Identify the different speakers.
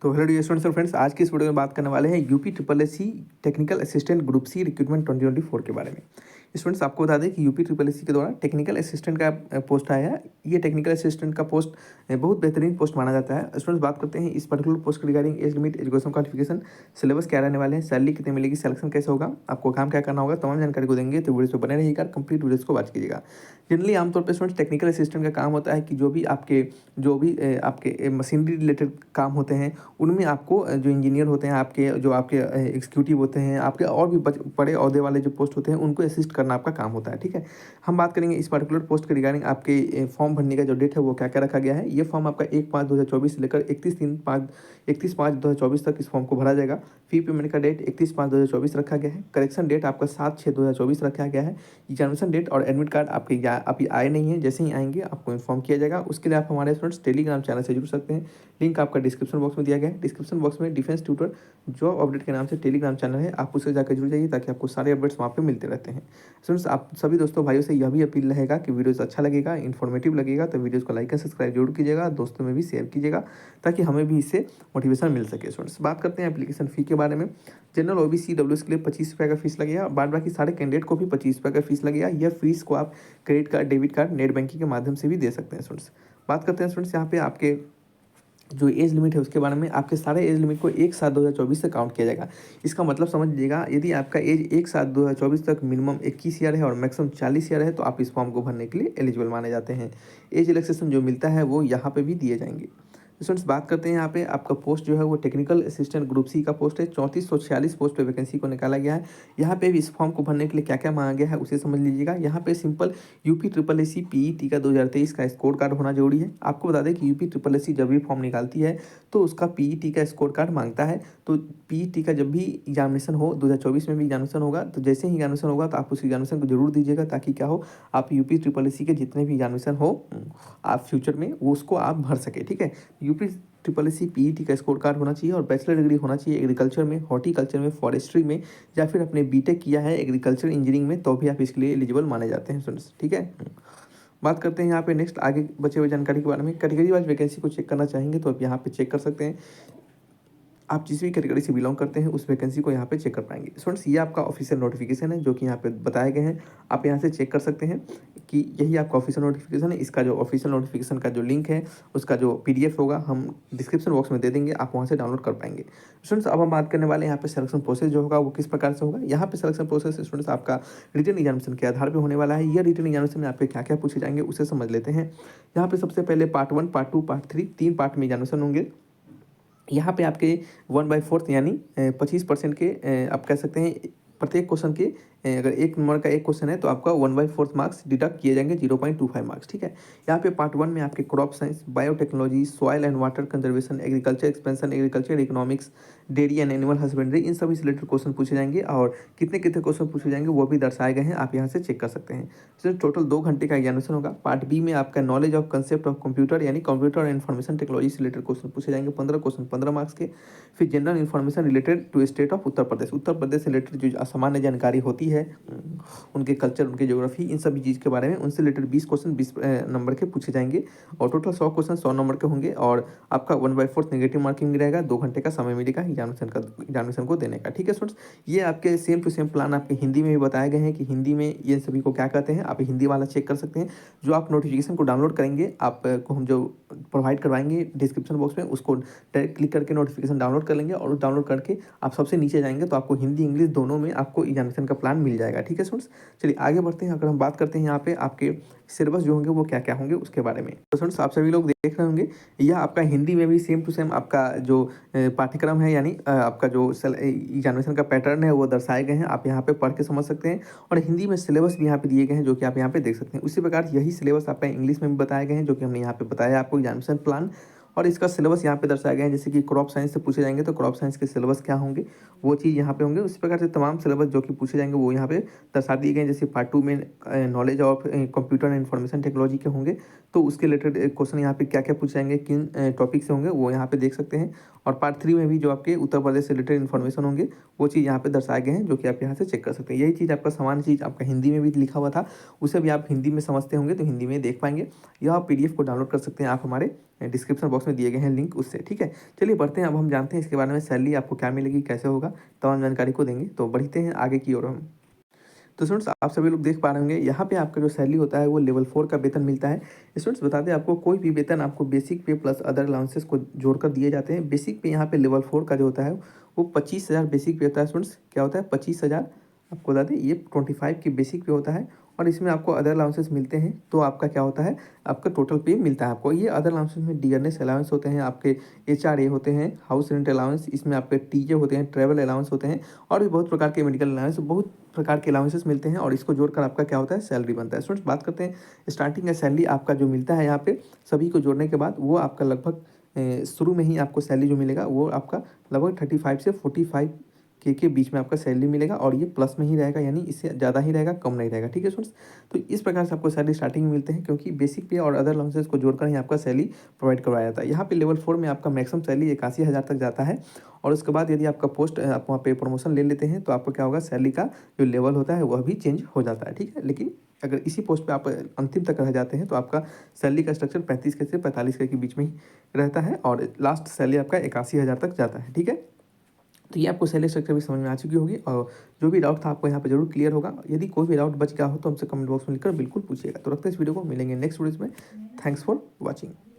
Speaker 1: तो hello dear students और friends, आज की इस वीडियो में बात करने वाले हैं UP triple S C technical assistant group C recruitment 2024 के बारे में। स्टूडेंट्स, आपको बता दें कि यूपी ट्रिपल एस सी के द्वारा टेक्निकल असिस्टेंट का पोस्ट आया है। ये टेक्निकल असिस्टेंट का पोस्ट बहुत बेहतरीन पोस्ट माना जाता है। स्टूडेंट्स, बात करते हैं इस पर्टिकुलर पोस्ट के regarding age limit, education qualification, syllabus क्या रहने वाले हैं, सैलरी कितनी मिलेगी, सिलेक्शन कैसे होगा, आपको काम क्या करना होगा, तमाम जानकारी को देंगे। तो वीडियो से बने रहिएगा, कंप्लीट वीडियोस को वॉच कीजिएगा। जनरली आमतौर पर स्टूडेंट्स टेक्निकल असिस्टेंट का काम होता है कि जो भी आपके मशीनरी रिलेटेड काम होते हैं उनमें आपको जो इंजीनियर होते हैं, आपके एग्जीक्यूटिव होते हैं, आपके और भी बड़े ओहदे वाले जो पोस्ट होते हैं उनको असिस्ट करना आपका काम होता है। ठीक है, हम बात करेंगे इस पर्टिकुलर पोस्ट के रिगार्डिंग आपके फॉर्म भरने का जो डेट है वो क्या क्या रखा गया है। ये फॉर्म आपका 1/5/2024 से लेकर 31/5/2024 तक इस फॉर्म को भरा जाएगा। फी पेमेंट का डेट 31/5/2024 रखा गया है। करेक्शन डेट आपका 7/6/2024 रखा गया है। एग्जामिनेशन डेट और एडमिट कार्ड आपके अभी आए नहीं है, जैसे ही आएंगे आपको इन्फॉर्म किया जाएगा। उसके लिए आप हमारे स्टूडेंट्स टेलीग्राम चैनल से जुड़ सकते हैं। लिंक आपका डिस्क्रिप्शन बॉक्स में दिया गया है। डिस्क्रिप्शन बॉक्स में डिफेंस ट्यूटर जॉब अपडेट के नाम से टेलीग्राम चैनल है, आप उससे जाकर जुड़ जाइए ताकि आपको सारे अपडेट्स वहाँ पे मिलते रहते हैं। स्टूडेंट्स, आप सभी दोस्तों भाइयों से यह भी अपील रहेगा कि वीडियोस अच्छा लगेगा, इन्फॉर्मेटिव लगेगा तो वीडियोस को लाइक एंड सब्सक्राइब जरूर कीजिएगा, दोस्तों में भी शेयर कीजिएगा ताकि हमें भी इससे मोटिवेशन मिल सके। स्टूडेंट्स, बात करते हैं एप्लीकेशन फ़ी के बारे में। जनरल ओबीसी डब्ल्यूएस के लिए 25 रुपये का फीस लगेगा। बाद बाकी सारे कैंडिडेट को भी 25 रुपये का फीस लगेगा। यह फीस को आप credit card, debit card, net banking के माध्यम से भी दे सकते हैं। स्टूडेंट्स, बात करते हैं स्टूडेंट्स यहाँ पे आपके जो एज लिमिट है उसके बारे में। आपके सारे एज लिमिट को 1/7/2024 से काउंट किया जाएगा। इसका मतलब समझ लीजिएगा, यदि आपका एज 1/7/2024 तक मिनिमम 21 ईयर है और मैक्सिमम 40 ईयर है तो आप इस फॉर्म को भरने के लिए एलिजिबल माने जाते हैं। एज रिलैक्सेशन जो मिलता है वो यहाँ पे भी दिए जाएंगे। स्टूडेंट्स, बात करते हैं यहाँ पे आपका पोस्ट जो है वो टेक्निकल असिस्टेंट ग्रुप सी का पोस्ट है। 3446 पोस्ट पे वैकेंसी को निकाला गया है। यहाँ पे भी इस फॉर्म को भरने के लिए क्या क्या मांगा गया है उसे समझ लीजिएगा। यहाँ पे simple UP triple S C PET का 2023 का स्कोर कार्ड होना जरूरी है। आपको बता दें कि यूपी ट्रिपल एस सी जब भी फॉर्म निकालती है तो उसका पीईटी का स्कोर कार्ड मांगता है। तो पीईटी का जब भी एग्जामिनेशन हो, 2024 में भी एग्जामिनेशन होगा, तो जैसे ही एग्जामिनेशन होगा तो आप उस एग्जामिनेशन को जरूर दीजिएगा ताकि क्या हो, आप यूपी ट्रिपल एस सी के जितने भी एग्जामिनेशन हो आप फ्यूचर में वो उसको आप भर सके। ठीक है, UP triple S C PET का स्कोर कार्ड होना चाहिए और बैचलर डिग्री होना चाहिए एग्रीकल्चर में, हॉर्टिकल्चर में, फॉरेस्ट्री में, या फिर अपने बीटेक किया है एग्रीकल्चर इंजीनियरिंग में, तो भी आप इसके लिए एलिजिबल माने जाते हैं स्टूडेंट्स। ठीक है, बात करते हैं यहाँ पे नेक्स्ट आगे बचे हुए जानकारी के बारे में। कैटेगरी वाइज वैकेंसी को चेक करना चाहेंगे तो आप यहाँ पे चेक कर सकते हैं। आप जिस भी कैटेगरी से बिलोंग करते हैं उस वैकेंसी को यहाँ पे चेक कर पाएंगे। स्टूडेंट्स, ये आपका ऑफिशियल नोटिफिकेशन है जो कि यहाँ पे बताए गए हैं। आप यहाँ से चेक कर सकते हैं कि यही आपका ऑफिशियल नोटिफिकेशन है। इसका जो ऑफिशियल नोटिफिकेशन का जो लिंक है उसका जो पीडीएफ होगा हम डिस्क्रिप्शन बॉक्स में दे देंगे, आप वहाँ से डाउनलोड कर पाएंगे। स्टूडेंट्स, अब हम बात करने वाले हैं यहाँ पे सिलेक्शन प्रोसेस जो होगा वो किस प्रकार से होगा। यहाँ पे सिलेक्शन प्रोसेस स्टूडेंट्स आपका रिटन एग्जामिनेशन के आधार पर होने वाला है। यह रिटन एग्जामिनेशन में आपके क्या क्या पूछे जाएंगे उसे समझ लेते हैं। यहाँ पे सबसे पहले पार्ट 1, पार्ट 2, पार्ट 3, 3 पार्ट में एग्जामिनेशन होंगे। यहाँ पे आपके 1/4 यानी 25% के आप कह सकते हैं प्रत्येक क्वेश्चन के अगर 1 नंबर का एक क्वेश्चन है तो आपका 1/4 मार्क्स डिडक्ट किए जाएंगे, 0.25 मार्क्स। ठीक है, यहाँ पे पार्ट 1 में आपके crop science, biotechnology, soil and water conservation, agriculture expansion, agriculture economics, dairy and animal husbandry, इन सभी से रिलेटेड क्वेश्चन पूछे जाएंगे और कितने कितने क्वेश्चन पूछे जाएंगे वो भी दर्शाए गए हैं, आप यहाँ से चेक कर सकते हैं। सिर्फ टोटल 2 घंटे का एग्जामिनेशन होगा। पार्ट बी में आपका knowledge of concept of computer यानी कंप्यूटर और इन्फॉर्मेशन टेक्नोलॉजी से रिलेटेड क्वेश्चन पूछे जाएंगे, 15 क्वेश्चन 15 मार्क्स के। फिर general information related to state of Uttar Pradesh, Uttar Pradesh से रिलेटेड जो सामान्य जानकारी होती है, उनके कल्चर, उनके ज्योग्राफी, इन सभी चीज़ के बारे में उनसे रिलेटेड 20 क्वेश्चन 20 नंबर के पूछे जाएंगे और टोटल 100 क्वेश्चन 100 नंबर के होंगे और आपका 1/4 नेगेटिव मार्किंग रहेगा। 2 घंटे का समय मिलेगा एग्जामिनेशन को देने का। ठीक है स्टूडेंट्स, ये आपके सेम टू सेम प्लान आपके हिंदी में भी बताए गए हैं कि हिंदी में ये सभी को क्या कहते हैं, आप हिंदी वाला चेक कर सकते हैं। जो आप नोटिफिकेशन को डाउनलोड करेंगे, आपको हम जो प्रोवाइड करवाएंगे डिस्क्रिप्शन बॉक्स में, उसको डायरेक्ट क्लिक करके नोटिफिकेशन डाउनलोड कर लेंगे और डाउनलोड करके आप सबसे नीचे जाएंगे तो आपको हिंदी इंग्लिश दोनों में आपको एग्जामिनेशन का प्लान मिल जाएगा। ठीक है स्टूडेंट्स, चलिए आगे बढ़ते हैं। अगर हम बात करते हैं यहाँ पे आपके सिलेबस जो होंगे वो क्या क्या होंगे उसके बारे में, तो स्टूडेंट्स आप सभी लोग देख रहे होंगे यह आपका हिंदी में भी सेम टू सेम आपका जो पाठ्यक्रम है यानी आपका जो एग्जामिनेशन का पैटर्न है वो दर्शाए गए हैं, आप यहाँ पे पढ़ के समझ सकते हैं। और हिंदी में सिलेबस भी यहाँ पे दिए गए हैं जो कि आप यहाँ पे देख सकते हैं। उसी प्रकार यही सिलेबस आपका इंग्लिश में भी बताए गए हैं जो कि हमने यहाँ पे बताया आपको एग्जामिनेशन प्लान। और इसका सिलेबस यहाँ पे दर्शाया गया है, जैसे कि क्रॉप साइंस से पूछे जाएंगे तो क्रॉप साइंस के सिलेबस क्या होंगे वो चीज़ यहाँ पे होंगे। उसी प्रकार से तमाम सिलेबस जो कि पूछे जाएंगे वो यहाँ पे दर्शा दिए गए हैं। जैसे पार्ट 2 में knowledge of computer and information technology के होंगे तो उसके रिलेटेड क्वेश्चन यहाँ पे क्या क्या पूछे जाएंगे, किन टॉपिक से होंगे वो यहाँ पे देख सकते हैं। और पार्ट 3 में भी जो आपके उत्तर प्रदेश से रिलेटेड इन्फॉर्मेशन होंगे वो चीज़ यहाँ पे दर्शाए गए हैं, जो कि आप यहाँ से चेक कर सकते हैं। यही चीज़ आपका सामान्य चीज़ आपका हिंदी में भी लिखा हुआ था, उसे भी आप हिंदी में समझते होंगे तो हिंदी में देख पाएंगे। यह पीडीएफ को डाउनलोड कर सकते हैं आप हमारे डिस्क्रिप्शन बॉक्स में दिए गए हैं लिंक उससे, ठीक है। चलिए बढ़ते हैं, अब हम जानते हैं इसके बारे में, सैलरी आपको क्या मिलेगी, कैसे होगा, तमाम जानकारी को देंगे। तो बढ़ते हैं आगे की ओर हम। तो स्टूडेंट्स आप सभी लोग देख पा रहे होंगे यहाँ पे आपका जो सैलरी होता है वो लेवल 4 का वेतन मिलता है। स्टूडेंट्स बता दें आपको, कोई भी वेतन आपको बेसिक पे प्लस अदर अलाउंसेस को जोड़कर दिए जाते हैं। बेसिक पे यहाँ पे लेवल 4 का जो होता है वो 25,000 बेसिक पे होता है। स्टूडेंट्स क्या होता है 25,000, आपको बता दें ये 25 की बेसिक पे होता है। और इसमें आपको अदर अलाउंसेस मिलते हैं तो आपका क्या होता है, आपका टोटल पे मिलता है आपको। ये अदर अलाउंसेस में डियरनेस अलाउंस होते हैं, आपके एचआरए होते हैं, हाउस रेंट अलाउंस, इसमें आपके टीजे होते हैं, ट्रैवल अलाउंस होते हैं, और भी बहुत प्रकार के मेडिकल अलाउंस, बहुत प्रकार के अलाउंसेस मिलते हैं। और इसको जोड़कर आपका क्या होता है, सैलरी बनता है। स्टूडेंट्स बात करते हैं स्टार्टिंग का सैलरी आपका जो मिलता है यहाँ पे सभी को जोड़ने के बाद, वो आपका लगभग शुरू में ही आपको सैलरी जो मिलेगा वो आपका लगभग 35 से 45 के बीच में आपका सैलरी मिलेगा। और ये प्लस में ही रहेगा, यानी इससे ज़्यादा ही रहेगा, कम नहीं रहेगा, ठीक है स्टूडेंट्स। तो इस प्रकार से आपको सैलरी स्टार्टिंग में मिलते हैं, क्योंकि बेसिक पे और अदर अलाउंसेस को जोड़कर ही आपका सैलरी प्रोवाइड करवाया जाता है। यहाँ पे लेवल 4 में आपका मैक्सिमम सैलरी 81,000 तक जाता है। और उसके बाद यदि आपका पोस्ट आप वहाँ पे प्रमोशन ले लेते हैं तो आपको क्या होगा, सैलरी का जो लेवल होता है वह भी चेंज हो जाता है, ठीक है। लेकिन अगर इसी पोस्ट पे आप अंतिम तक रह जाते हैं तो आपका सैलरी का स्ट्रक्चर 35 के से 45 के बीच में ही रहता है, और लास्ट सैलरी आपका 81,000 तक जाता है, ठीक है। तो ये आपको सैलरी स्ट्रक्चर भी समझ में आ चुकी होगी, और जो भी डाउट था आपको यहाँ पे जरूर क्लियर होगा। यदि कोई भी डाउट बच गया हो तो हमसे कमेंट बॉक्स में लिखकर बिल्कुल पूछिएगा। तो रखते हैं इस वीडियो को, मिलेंगे नेक्स्ट वीडियो में। Thanks for watching.